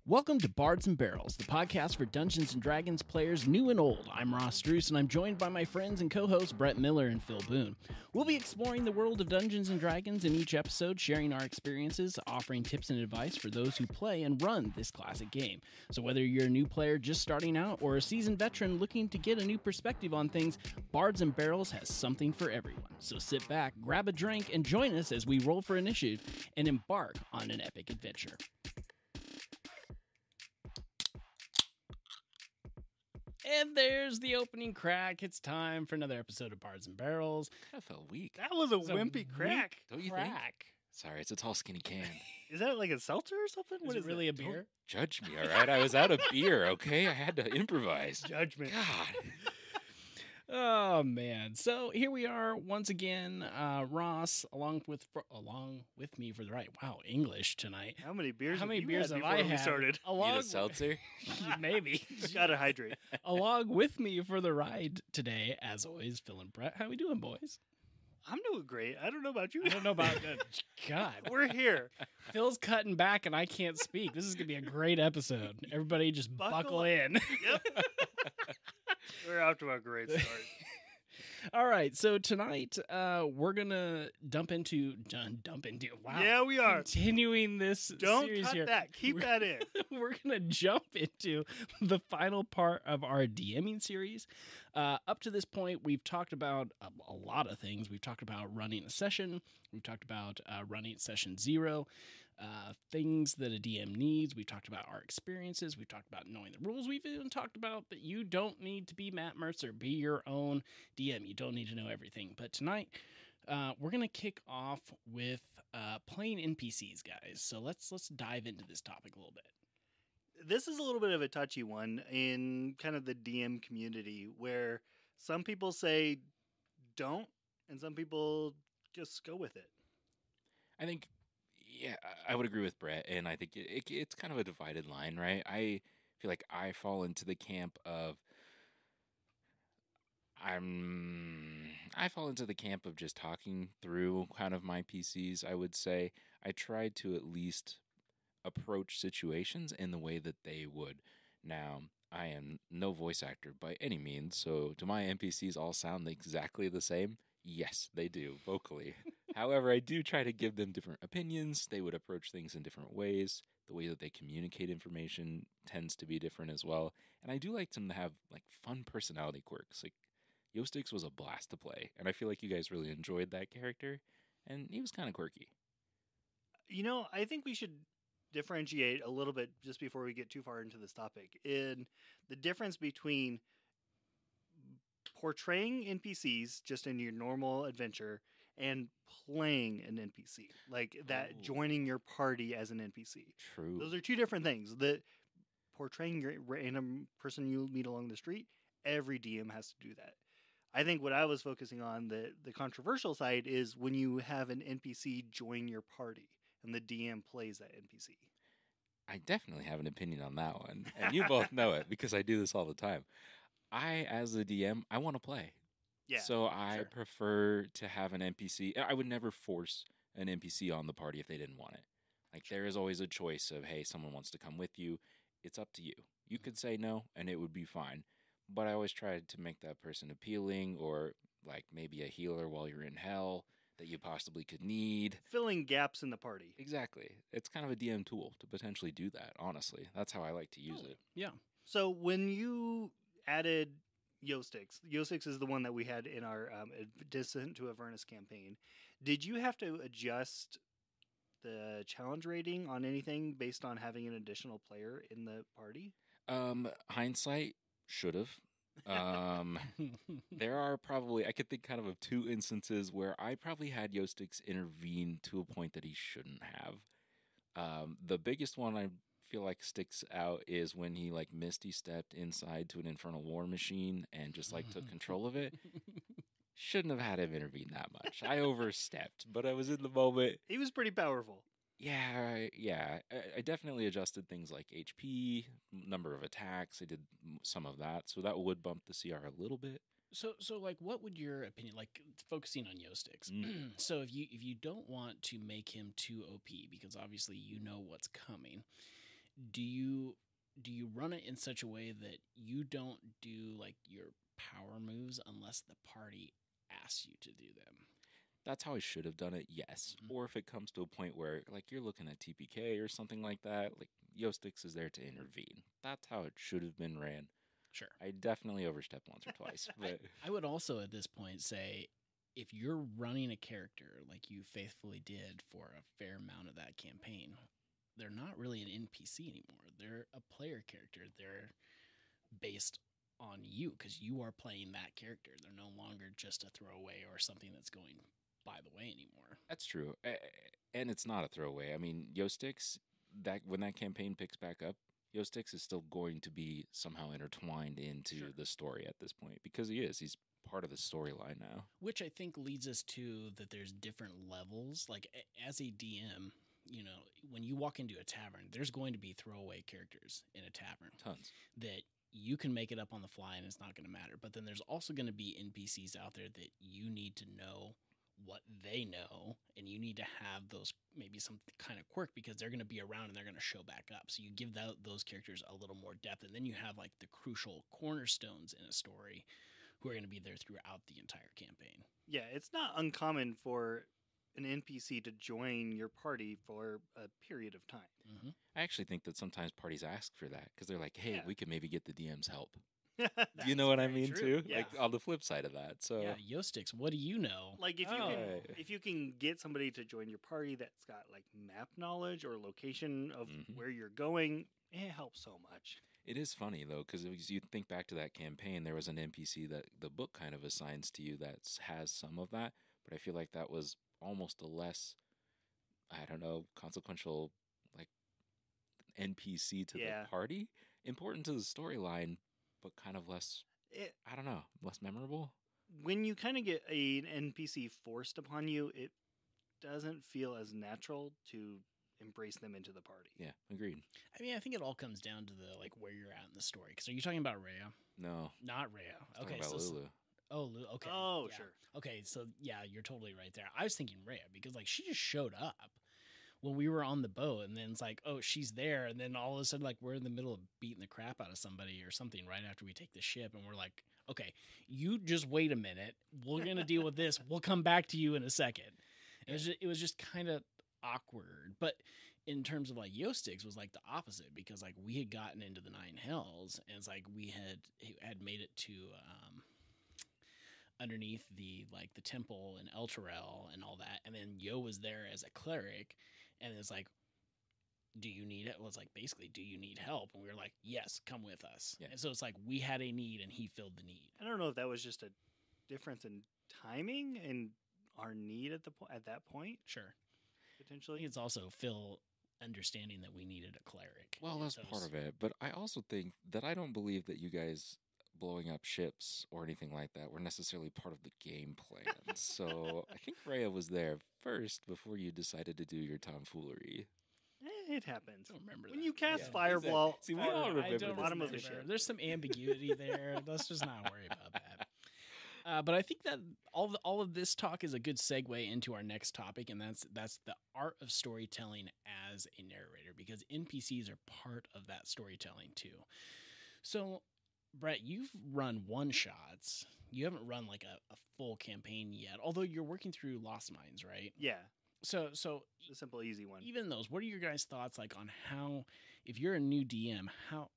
Welcome to Bards and Barrels, the podcast for Dungeons & Dragons players new and old. I'm Ross Struess, and I'm joined by my friends and co-hosts Brett Miller and Phil Boone. We'll be exploring the world of Dungeons & Dragons in each episode, sharing our experiences, offering tips and advice for those who play and run this classic game. So whether you're a new player just starting out or a seasoned veteran looking to get a new perspective on things, Bards and Barrels has something for everyone. So sit back, grab a drink, and join us as we roll for initiative and embark on an epic adventure. And there's the opening crack. It's time for another episode of Bards and Barrels. That felt weak. That was a wimpy crack. Don't you think? Sorry, it's a tall, skinny can. Is that like a seltzer or something? Is it really a beer? Don't judge me, all right? I was out of beer, okay? I had to improvise. Judgment. God. Oh, man. So here we are once again. Ross, along with me for the ride. Wow, English tonight. How many beers? How many you beers had have I before we had? started? Need a seltzer? Maybe. Gotta hydrate. Along with me for the ride today, as always, Phil and Brett. How we doing, boys? I'm doing great. I don't know about you. I don't know about God. We're here. Phil's cutting back and I can't speak. This is gonna be a great episode. Everybody, just buckle in. Yep. We're off to a great start. All right, so tonight we're gonna dump into. Wow. Yeah, we are. Continuing this Don't series cut here. that. Keep that in. We're gonna jump into the final part of our DMing series. Up to this point, we've talked about a lot of things. We've talked about running a session. We've talked about running session 0. Things that a DM needs. We've talked about our experiences. We've talked about knowing the rules. We've even talked about that you don't need to be Matt Mercer. Be your own DM. You don't need to know everything. But tonight, we're going to kick off with playing NPCs, guys. So let's dive into this topic a little bit. This is a little bit of a touchy one in kind of the DM community where some people say don't and some people just go with it. I think, yeah, I would agree with Brett, and I think it's kind of a divided line, right? I feel like I fall into the camp of just talking through kind of my PCs, I would say. I try to at least approach situations in the way that they would. Now, I am no voice actor by any means, so do my NPCs all sound exactly the same? Yes, they do, vocally. However, I do try to give them different opinions. They would approach things in different ways. The way that they communicate information tends to be different as well. And I do like them to have like fun personality quirks. Like Yostix was a blast to play, and I feel like you guys really enjoyed that character, and he was kind of quirky. You know, I think we should differentiate a little bit just before we get too far into this topic in the difference between portraying NPCs just in your normal adventure and playing an NPC, like that joining your party as an NPC. True. Those are two different things. The portraying your random person you meet along the street, every DM has to do that. I think what I was focusing on, the controversial side, is when you have an NPC join your party and the DM plays that NPC. I definitely have an opinion on that one, and you both know it because I do this all the time. I, as the DM, I want to play. Yeah. So I prefer to have an NPC. I would never force an NPC on the party if they didn't want it. Like, there is always a choice of, hey, someone wants to come with you. It's up to you. You could say no, and it would be fine. But I always try to make that person appealing, or like maybe a healer while you're in hell that you possibly could need. Filling gaps in the party. Exactly. It's kind of a DM tool to potentially do that, honestly. That's how I like to use it. Yeah. So when you added Yostix is the one that we had in our Descent to Avernus campaign. Did you have to adjust the challenge rating on anything based on having an additional player in the party? Hindsight, should have. There are probably, I could think kind of 2 instances where I probably had Yostix intervene to a point that he shouldn't have. The biggest one I feel like sticks out is when he like misty stepped inside to an infernal war machine and just like took control of it. Shouldn't have had him intervene that much. I overstepped, but I was in the moment. He was pretty powerful. Yeah. I definitely adjusted things like HP, number of attacks. I did some of that, so that would bump the CR a little bit. So like, what would your opinion, like focusing on Yostix? So if you don't want to make him too OP, because obviously you know what's coming, do you run it in such a way that you don't do like your power moves unless the party asks you to do them? That's how I should have done it, yes. Mhm. Or if it comes to a point where, like, you're looking at TPK or something like that, like, Yostix is there to intervene. That's how it should have been ran. Sure. I definitely overstepped once or twice, but I would also at this point say if you're running a character like you faithfully did for a fair amount of that campaign, they're not really an NPC anymore. They're a player character. They're based on you because you are playing that character. They're no longer just a throwaway or something that's going by the way anymore. that's true. And it's not a throwaway. I mean, Yostix, that when that campaign picks back up, Yostix is still going to be somehow intertwined into Sure. the story at this point because he is. He's part of the storyline now. Which I think leads us to that there's different levels. Like as a DM, you know, when you walk into a tavern, there's going to be throwaway characters in a tavern Tons. that you can make it up on the fly and it's not going to matter. But then there's also going to be NPCs out there that you need to know what they know, and you need to have those maybe some kind of quirk because they're going to be around and they're going to show back up. So you give those characters a little more depth, and then you have like the crucial cornerstones in a story who are going to be there throughout the entire campaign. Yeah, it's not uncommon for an NPC to join your party for a period of time. Mm-hmm. I actually think that sometimes parties ask for that because they're like, hey, Yeah. we can maybe get the DM's help. That's You know what I very mean, true. too? Yeah. Like on the flip side of that. So Yeah, Yostix, what do you know? Like if you Oh. can Right. if you can get somebody to join your party that's got like map knowledge or location of Mhm. where you're going, it helps so much. it is funny, though, because you think back to that campaign, there was an NPC that the book kind of assigns to you that has some of that, but I feel like that was almost a less, I don't know, consequential like NPC to Yeah. the party. Important to the storyline, but kind of less, It, I don't know, less memorable. when you kind of get an NPC forced upon you, it doesn't feel as natural to embrace them into the party. Yeah, agreed. I mean, I think it all comes down to the like where you're at in the story. Because are you talking about Rhea? No. Not Rhea. Talking Okay, about so Lulu. oh, okay. Oh, yeah. sure. Okay, so yeah, you're totally right there. I was thinking Rhea because like she just showed up when we were on the boat, and then it's like, oh, she's there, and then all of a sudden, like we're in the middle of beating the crap out of somebody or something right after we take the ship, and we're like, okay, you just wait a minute. We're gonna deal with this. We'll come back to you in a second. It was just kind of awkward, but in terms of like Yostix was like the opposite because like we had gotten into the Nine Hells and it's like we had made it to underneath the like the temple in Elturel and all that, and then Yo was there as a cleric, and it's like, do you need it? It was like basically, do you need help? And we were like, yes, come with us. Yeah. And so it's like we had a need and he filled the need. I don't know if that was just a difference in timing and our need at that point Sure. I potentially. think it's also Phil understanding that we needed a cleric. Well, And that's so part of it. But I also think that I don't believe that you guys blowing up ships or anything like that were necessarily part of the game plan. So I think Rhea was there first before you decided to do your tomfoolery. It happens. I don't remember When that. you cast Yeah, Fireball, exactly. See, we on all the remember I don't this bottom of the remember. ship. There's some ambiguity there. Let's just not worry about that. But I think that all of this talk is a good segue into our next topic, and that's the art of storytelling as a narrator, because NPCs are part of that storytelling too. So, Brett, you've run one shots. You haven't run like a full campaign yet, although you're working through Lost Mines, right? Yeah, So the simple, easy one. even those, what are your guys' thoughts like on how, if you're a new DM, how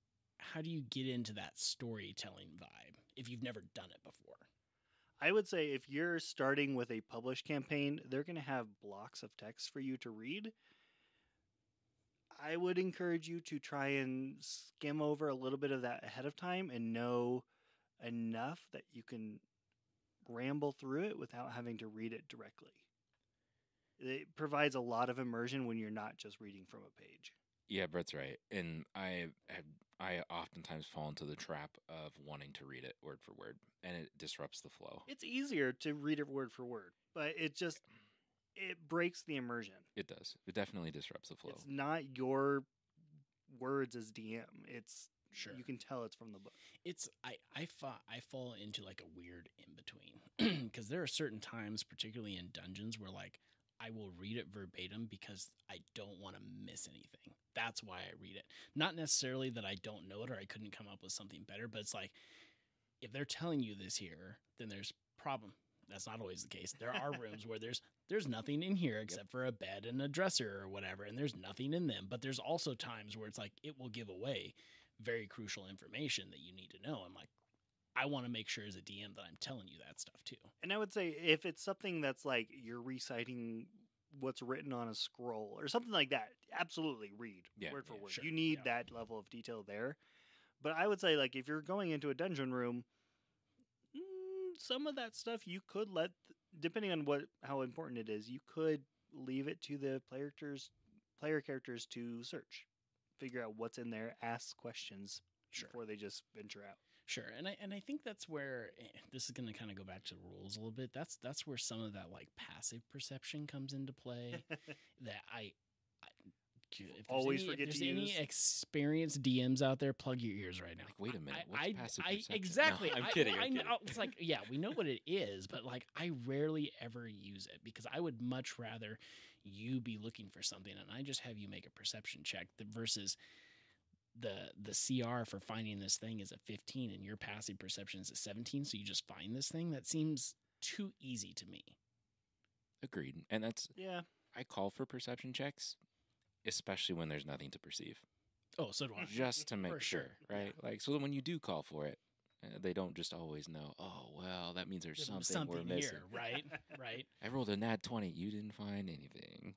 do you get into that storytelling vibe if you've never done it before? I would say if you're starting with a published campaign, they're going to have blocks of text for you to read. I would encourage you to try and skim over a little bit of that ahead of time and know enough that you can ramble through it without having to read it directly. It provides a lot of immersion when you're not just reading from a page. Yeah, Brett's right. And I oftentimes fall into the trap of wanting to read it word for word, and it disrupts the flow. It's easier to read it word for word, but it breaks the immersion. It does. It definitely disrupts the flow. It's not your words as DM. It's Sure. you can tell it's from the book. It's I fall into like a weird in between because there are certain times, particularly in dungeons, where like I will read it verbatim because I don't want to miss anything. that's why I read it. Not necessarily that I don't know it or I couldn't come up with something better, but it's like, if they're telling you this here, then there's problem. That's not always the case. There are rooms where there's nothing in here except for a bed and a dresser or whatever, and there's nothing in them. But there's also times where it's like it will give away very crucial information that you need to know. I'm like, I want to make sure as a DM that I'm telling you that stuff too. And I would say if it's something that's like you're reciting what's written on a scroll or something like that, absolutely read word for word. Sure. You need that level of detail there. But I would say, like, if you're going into a dungeon room, some of that stuff you could let, depending on how important it is, you could leave it to the player characters to search, figure out what's in there, ask questions before they just venture out. Sure, and I think that's where this is going to kind of go back to the rules a little bit. That's where some of that like passive perception comes into play. That if always any, forget if to there's use. Any experienced DMs out there, plug your ears right now. Like, wait a minute, what's passive perception? Exactly. No, I'm kidding. I know. It's like, yeah, we know what it is, but like, I rarely ever use it because I would much rather you be looking for something and I just have you make a perception check versus the CR for finding this thing is a 15 and your passive perception is a 17, so you just find this thing. That seems too easy to me. Agreed. And that's, I call for perception checks, especially when there's nothing to perceive. Oh, so do I. Just to make For sure, sure. right? Like, so that when you do call for it, they don't just always know, oh, well, that means there's something we're missing. Here, right? Right. I rolled a nat 20. You didn't find anything.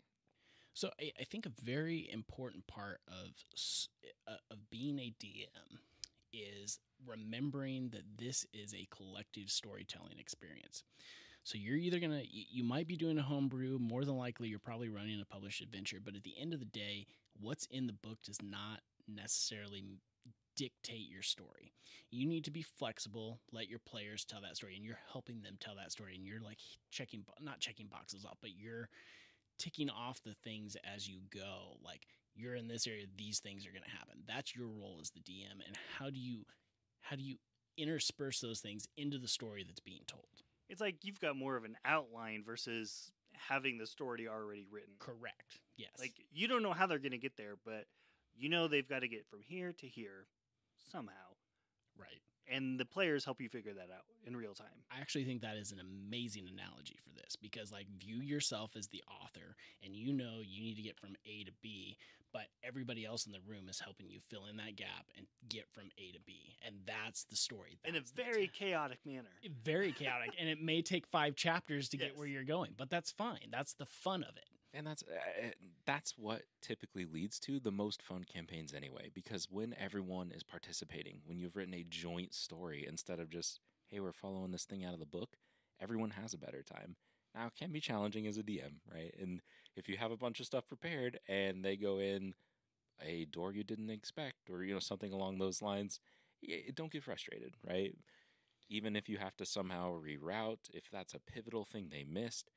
So I think a very important part of being a DM is remembering that this is a collective storytelling experience. So you're either you might be doing a homebrew. More than likely, you're probably running a published adventure. But at the end of the day, what's in the book does not necessarily dictate your story. You need to be flexible, let your players tell that story, and you're helping them tell that story. And you're like not checking boxes off, but you're ticking off the things as you go. Like, you're in this area, these things are going to happen. That's your role as the DM. And how do you intersperse those things into the story that's being told? It's like you've got more of an outline versus having the story already written. Correct. Yes. Like, you don't know how they're going to get there, but you know they've got to get from here to here somehow. Right. And the players help you figure that out in real time. I actually think that is an amazing analogy for this because, like, view yourself as the author and you know you need to get from A to B, but everybody else in the room is helping you fill in that gap and get from A to B. And that's the story. In a very chaotic manner. Very chaotic. And it may take 5 chapters to get where you're going, but that's fine. That's the fun of it. And that's what typically leads to the most fun campaigns anyway, because when everyone is participating, when you've written a joint story instead of just, hey, we're following this thing out of the book, everyone has a better time. Now, it can be challenging as a DM, right? And if you have a bunch of stuff prepared and they go in a door you didn't expect or, something along those lines, don't get frustrated, right? Even if you have to somehow reroute, if that's a pivotal thing they missed,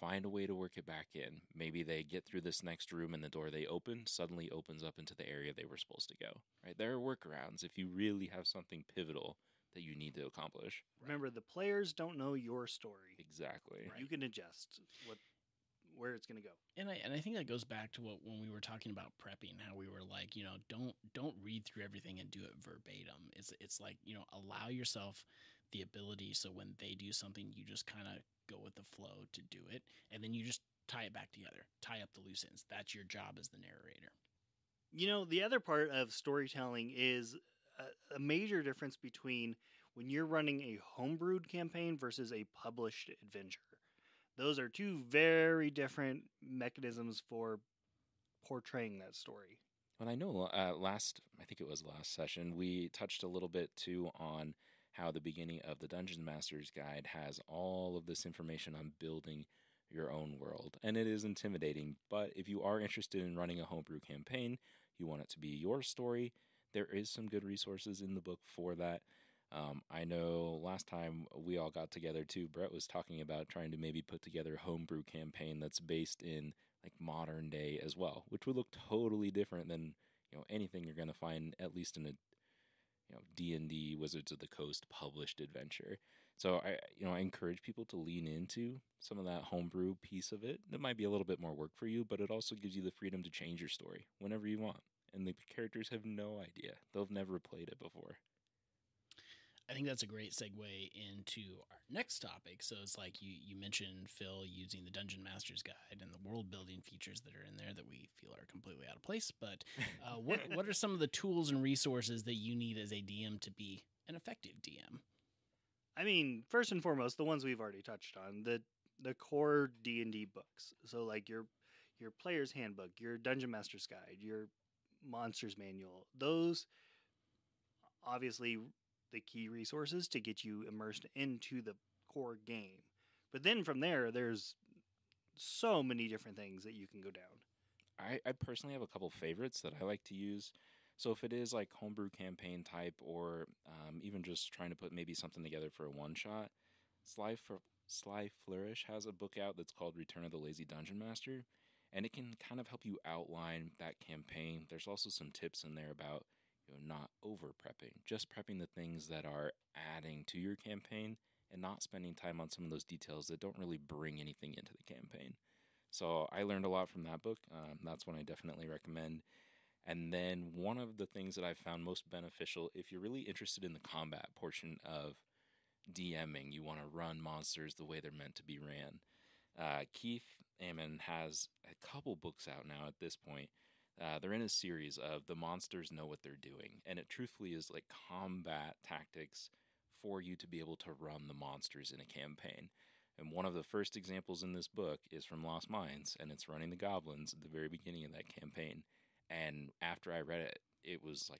find a way to work it back in. Maybe they get through this next room and the door they open suddenly opens up into the area they were supposed to go, right? There are workarounds if you really have something pivotal that you need to accomplish. Remember, the players don't know your story. Exactly. Right. You can adjust where it's going to go. And I think that goes back to when we were talking about prepping, how we were like, don't read through everything and do it verbatim. It's like, allow yourself the ability so when they do something, you just kind of go with the flow to do it, and then you just tie it back together, tie up the loose ends. That's your job as the narrator. The other part of storytelling is a major difference between when you're running a homebrewed campaign versus a published adventure. Those are two very different mechanisms for portraying that story. And I know I think it was last session, we touched a little bit too on how the beginning of the Dungeon Master's Guide has all of this information on building your own world. And it is intimidating, but if you are interested in running a homebrew campaign, you want it to be your story, there is some good resources in the book for that. I know last time we all got together too, Brett was talking about trying to maybe put together a homebrew campaign that's based in like modern day as well, which would look totally different than anything you're going to find at least in a D&D Wizards of the Coast published adventure. So I encourage people to lean into some of that homebrew piece of it. That might be a little bit more work for you, but it also gives you the freedom to change your story whenever you want. And the characters have no idea. They've never played it before. I think that's a great segue into our next topic. So it's like you mentioned, Phil, using the Dungeon Master's Guide and the world building features that are in there that we feel are completely out of place. But what are some of the tools and resources that you need as a DM to be an effective DM? I mean, first and foremost, the ones we've already touched on, the core D&D books. So like your player's handbook, your Dungeon Master's Guide, your Monsters Manual. Those obviously the key resources to get you immersed into the core game. But then from there, there's so many different things that you can go down. I personally have a couple favorites that I like to use. So if it is like homebrew campaign type, or even just trying to put maybe something together for a one-shot, Sly Flourish has a book out that's called Return of the Lazy Dungeon Master, and it can kind of help you outline that campaign. There's also some tips in there about not over prepping, just prepping the things that are adding to your campaign and not spending time on some of those details that don't really bring anything into the campaign. So I learned a lot from that book. That's one I definitely recommend. And then one of the things that I found most beneficial, if you're really interested in the combat portion of DMing, you want to run monsters the way they're meant to be ran. Keith Ammon has a couple books out now at this point. They're in a series of The Monsters Know What They're Doing, and it truthfully is like combat tactics for you to be able to run the monsters in a campaign. And one of the first examples in this book is from Lost Mines, and it's running the goblins at the very beginning of that campaign. And after I read it, it was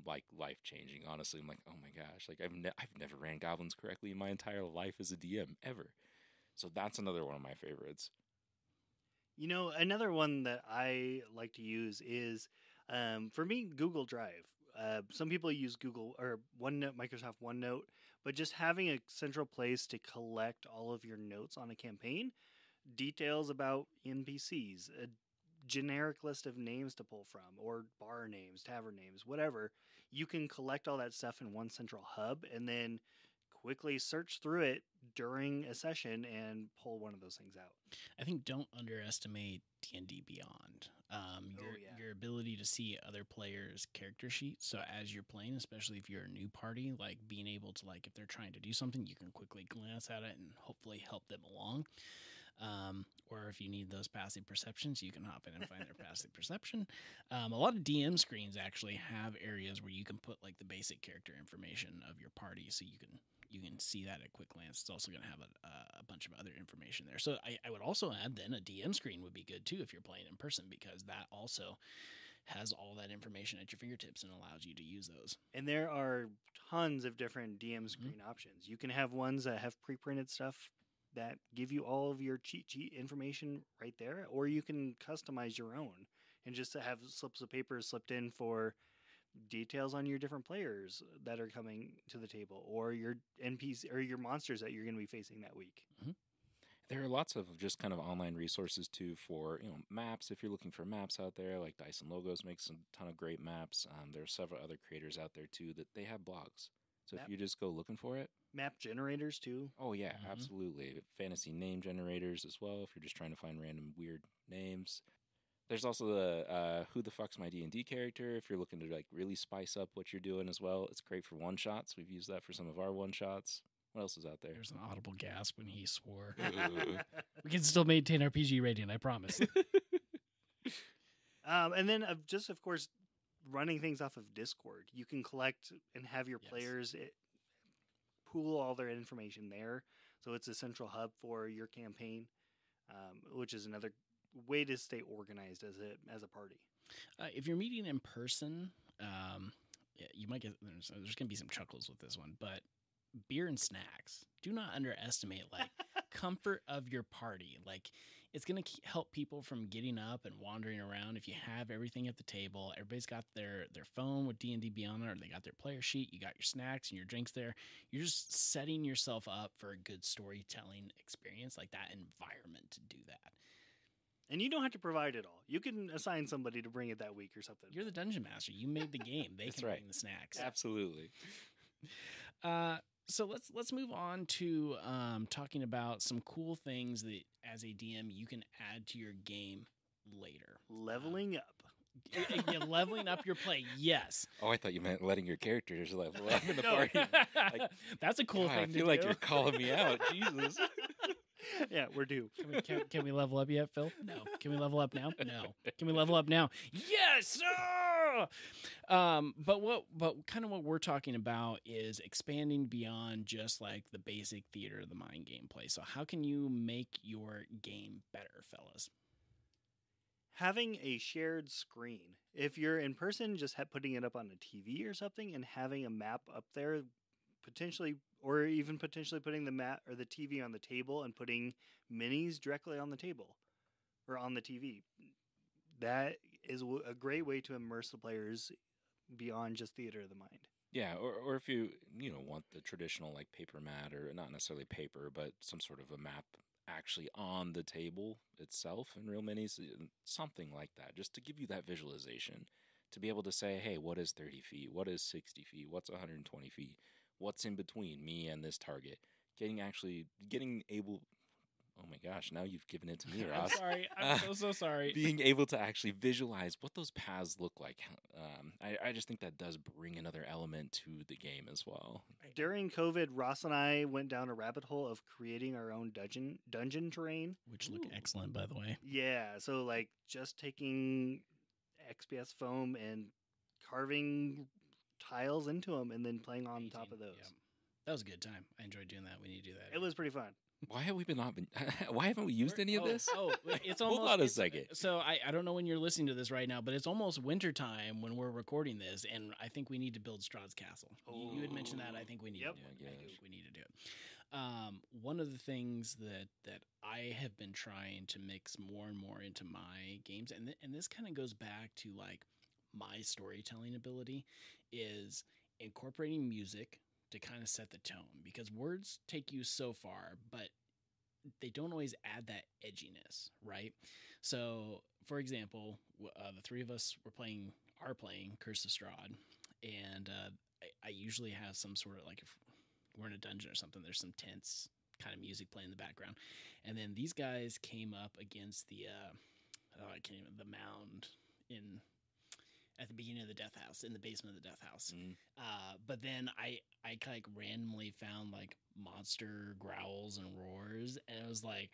like life-changing, honestly. I'm like, oh my gosh, like I've never ran goblins correctly in my entire life as a DM, ever. So that's another one of my favorites. Another one that I like to use is, for me, Google Drive. Some people use Google or OneNote, Microsoft OneNote, but just having a central place to collect all of your notes on a campaign, details about NPCs, a generic list of names to pull from, or bar names, tavern names, whatever. You can collect all that stuff in one central hub and then quickly search through it during a session and pull one of those things out. I think don't underestimate D&D Beyond. Your ability to see other players' character sheets. So as you're playing, especially if you're a new party, like being able to, like, if they're trying to do something, you can quickly glance at it and hopefully help them along. Or if you need those passive perceptions, you can hop in and find their passive perception. A lot of DM screens actually have areas where you can put like the basic character information of your party, so you can see that at a quick glance. It's also going to have a bunch of other information there. So I would also add then a DM screen would be good too if you're playing in person, because that also has all that information at your fingertips and allows you to use those. And there are tons of different DM screen options. You can have ones that have pre-printed stuff that give you all of your cheat sheet information right there, or you can customize your own and just have slips of paper slipped in for details on your different players that are coming to the table, or your NPC or your monsters that you're going to be facing that week. Mm-hmm. There are lots of just kind of online resources too for maps. If you're looking for maps out there, like Dice and Logos makes a ton of great maps. There are several other creators out there too that they have blogs. So if you just go looking for it. Map generators too. Oh yeah, absolutely. Fantasy name generators as well, if you're just trying to find random weird names. There's also the Who the Fuck's My D&D character, if you're looking to like really spice up what you're doing as well. It's great for one-shots. We've used that for some of our one-shots. What else is out there? There's an audible gasp when he swore. We can still maintain our PG rating, I promise. And then just, of course, running things off of Discord. You can collect and have your players pool all their information there. So it's a central hub for your campaign, which is another way to stay organized as a party. If you're meeting in person, you might get there's going to be some chuckles with this one, but beer and snacks. Do not underestimate comfort of your party. It's going to help people from getting up and wandering around. If you have everything at the table, everybody's got their phone with D&D Beyond, or they got their player sheet, you got your snacks and your drinks there. You're just setting yourself up for a good storytelling experience, like that environment to do that. And you don't have to provide it all. You can assign somebody to bring it that week or something. You're the dungeon master. You made the game. They can bring the snacks. Absolutely. So let's move on to talking about some cool things that as a DM you can add to your game later. Leveling up. Yeah, leveling up your play. Yes. Oh, I thought you meant letting your characters level up in the No. party. Like, That's a cool God, thing I to feel do. like you're calling me out. Jesus. Yeah, we're due. Can we level up yet, Phil? No. Can we level up now? No. Can we level up now? Yes. But kind of what we're talking about is expanding beyond just like the basic theater of the mind gameplay. So how can you make your game better, fellas? Having a shared screen. If you're in person, just putting it up on a TV or something and having a map up there, potentially, or even potentially putting the map or the TV on the table and putting minis directly on the table or on the TV. That is a great way to immerse the players beyond just theater of the mind. Yeah, or if you want the traditional like paper mat, or not necessarily paper, but some sort of a map actually on the table itself in real minis, something like that, just to give you that visualization, to be able to say, hey, what is 30 feet? What is 60 feet? What's 120 feet? What's in between me and this target? Getting able. Oh my gosh, now you've given it to me, Ross. I'm sorry. I'm so sorry. Being able to actually visualize what those paths look like. I just think that does bring another element to the game as well. During COVID, Ross and I went down a rabbit hole of creating our own dungeon terrain. Which look excellent, by the way. Yeah, so like just taking XPS foam and carving tiles into them and then playing on top of those. Yeah. That was a good time. I enjoyed doing that. We need to do that. It was pretty fun. Why have we why haven't we used any of this? It's almost. Hold on a second. So I don't know when you're listening to this right now, but it's almost winter time when we're recording this, and I think we need to build Strahd's Castle. You had mentioned that. I think we need to do it. I think we need to do it. One of the things that I have been trying to mix more and more into my games, and this kind of goes back to like my storytelling ability, is incorporating music to kind of set the tone, because words take you so far, but they don't always add that edginess, right? So, for example, the three of us are playing Curse of Strahd, and I usually have some sort of, like, if we're in a dungeon or something, there's some tense kind of music playing in the background, and then these guys came up against the mound at the beginning of the death house, in the basement of the death house. But then I like randomly found like monster growls and roars, and it was like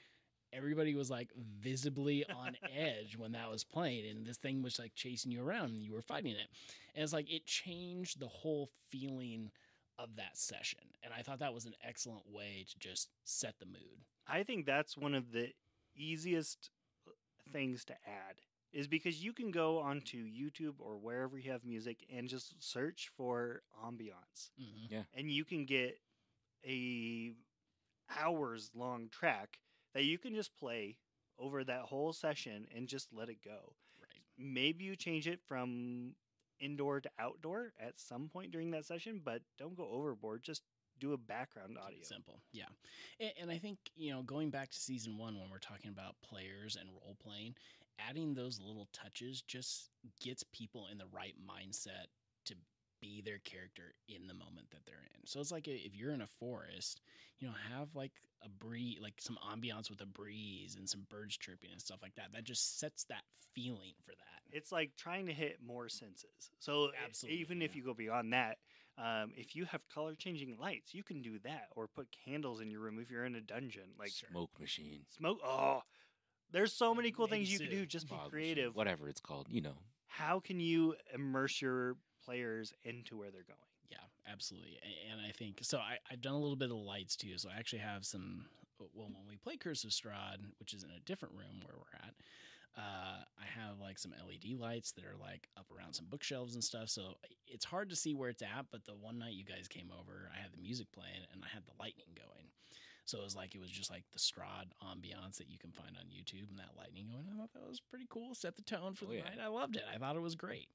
everybody was like visibly on edge when that was playing, and this thing was like chasing you around and you were fighting it. And it's like it changed the whole feeling of that session. And I thought that was an excellent way to just set the mood. I think that's one of the easiest things to add, is because you can go onto YouTube or wherever you have music and just search for ambiance. Mm-hmm. Yeah. And you can get a hours long track that you can just play over that whole session and just let it go. Right. Maybe you change it from indoor to outdoor at some point during that session, but don't go overboard. Just do a background audio. Simple. Yeah. And I think, going back to season 1, when we're talking about players and role playing, adding those little touches just gets people in the right mindset to be their character in the moment that they're in. So it's like if you're in a forest, have like a breeze, like some ambiance with a breeze and some birds chirping and stuff like that. That just sets that feeling for that. It's like trying to hit more senses. So Absolutely, even if you go beyond that, if you have color changing lights, you can do that, or put candles in your room if you're in a dungeon. Like Smoke machine. There's so many cool things you Maybe can do. soon. Just be Fog creative. machine, whatever it's called, How can you immerse your players into where they're going? Yeah, absolutely. And I think, so I've done a little bit of lights too. So I actually have some, when we play Curse of Strahd, which is in a different room where we're at, I have like some LED lights that are like up around some bookshelves and stuff. So it's hard to see where it's at. But the one night you guys came over, I had the music playing and I had the lightning going. So it was just like the Strahd ambiance that you can find on YouTube, and that lightning going. I thought that was pretty cool. Set the tone for the night. I loved it. I thought it was great.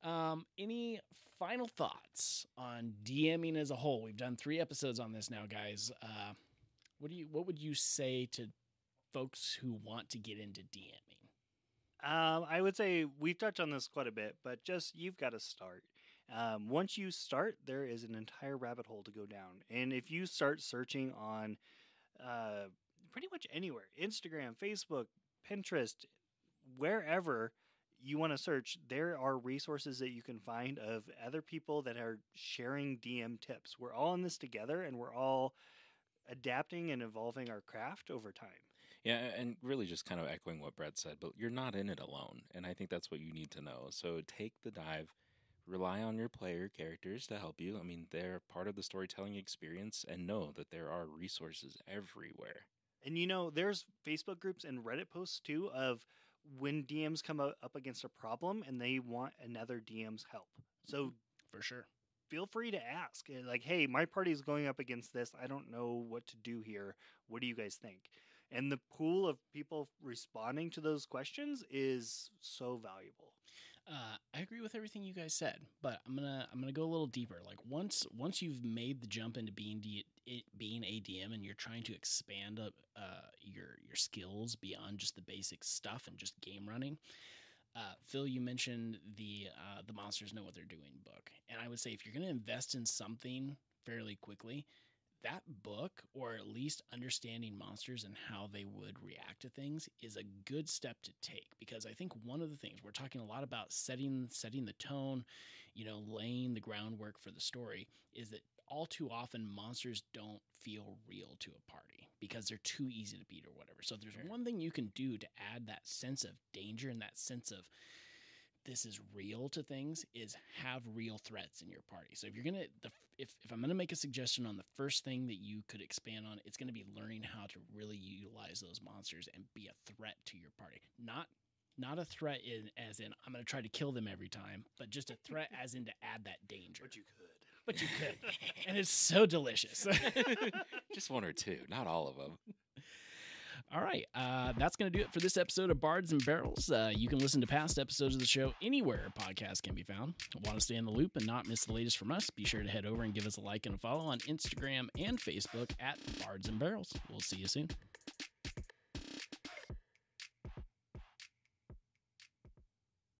Any final thoughts on DMing as a whole? We've done 3 episodes on this now, guys. What would you say to folks who want to get into DMing? I would say we've touched on this quite a bit, but just you've got to start. Once you start, there is an entire rabbit hole to go down. And if you start searching on pretty much anywhere, Instagram, Facebook, Pinterest, wherever you want to search, there are resources that you can find of other people that are sharing DM tips. We're all in this together, and we're all adapting and evolving our craft over time. Yeah, and really just kind of echoing what Brett said, but you're not in it alone, and I think that's what you need to know. So take the dive, rely on your player characters to help you. I mean, they're part of the storytelling experience, and know that there are resources everywhere. And there's Facebook groups and Reddit posts too of when DMs come up against a problem and they want another DM's help. So For sure. feel free to ask. Like, hey, my party is going up against this. I don't know what to do here. What do you guys think? And the pool of people responding to those questions is so valuable. I agree with everything you guys said, but I'm gonna go a little deeper. Like once you've made the jump into being a DM and you're trying to expand your skills beyond just the basic stuff and just game running. Phil, you mentioned the Monsters Know What They're Doing book, and I would say if you're going to invest in something fairly quickly, that book, or at least understanding monsters and how they would react to things, is a good step to take. Because I think one of the things we're talking a lot about setting the tone, laying the groundwork for the story, is that all too often monsters don't feel real to a party because they're too easy to beat or whatever. So if there's one thing you can do to add that sense of danger and that sense of this is real to things, is have real threats in your party. So if you're gonna, if I'm gonna make a suggestion on the first thing that you could expand on, it's gonna be learning how to really utilize those monsters and be a threat to your party. Not a threat as in I'm gonna try to kill them every time, but just a threat as in to add that danger. But you could, and it's so delicious. Just one or two, not all of them. All right, that's going to do it for this episode of Bards and Barrels. You can listen to past episodes of the show anywhere podcasts can be found. Want to stay in the loop and not miss the latest from us? Be sure to head over and give us a like and a follow on Instagram and Facebook at Bards and Barrels. We'll see you soon.